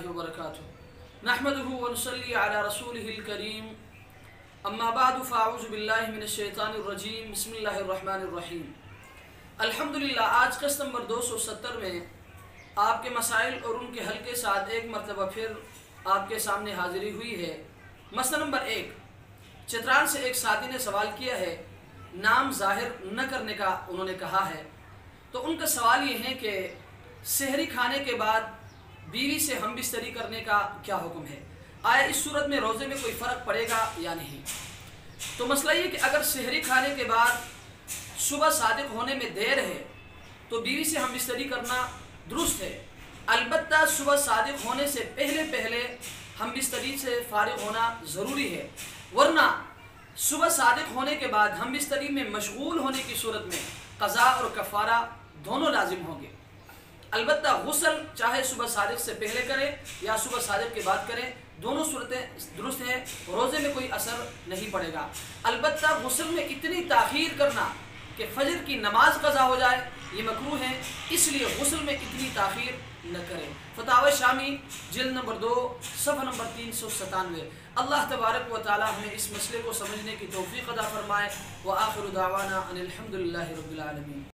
वरहमतुल्लाहि वबरकातुहू नहमदुहु व नुसल्ली अला रसूलिहिल करीम अम्मा बादु फ़अऊज़ु बिल्लाहि मिनश शैतानिर रजीम बिस्मिल्लाहिर रहमानिर रहीम। अल्हम्दुलिल्लाह, आज किस्त नंबर 270 में आपके मसाइल और उनके हल के साथ एक मरतबा फिर आपके सामने हाज़िरी हुई है। मसला नंबर 1, चित्राल से एक साथी ने सवाल किया है, नाम ज़ाहिर न करने का उन्होंने कहा है। तो उनका सवाल ये है कि सहरी खाने के बाद बीवी से हम बिस्तरी करने का क्या हुक्म है, आया इस सूरत में रोज़े में कोई फ़र्क पड़ेगा या नहीं। तो मसला ये कि अगर सहरी खाने के बाद सुबह सादिक होने में देर है तो बीवी से हम बिस्तरी करना दुरुस्त है। अलबत्ता सुबह सादिक होने से पहले हम बिस्तरी से फारिग होना ज़रूरी है, वरना सुबह सादिक होने के बाद हम बिस्तरी में मशगूल होने की सूरत में क़ज़ा और कफ़ारा दोनों लाजिम होंगे। अलबत्ता गुस्ल चाहे सुबह सादिक से पहले करें या सुबह सादिक के बाद करें, दोनों सूरतें दुरुस्त हैं, रोज़े में कोई असर नहीं पड़ेगा। अलबत्ता गुस्ल में इतनी ताख़ीर करना कि फ़जर की नमाज क़ज़ा हो जाए ये मकरूह है, इसलिए गुस्ल में इतनी ताख़ीर न करें। फतावा शामी जिल्द नंबर 2 सफ़ा नंबर 397। अल्लाह तबारक व तआला हमें इस मसले को समझने की तौफ़ीक़ अता फ़रमाए। व आखिरु दावाना अनिल हम्दुलिल्लाहि रब्बिल आलमीन।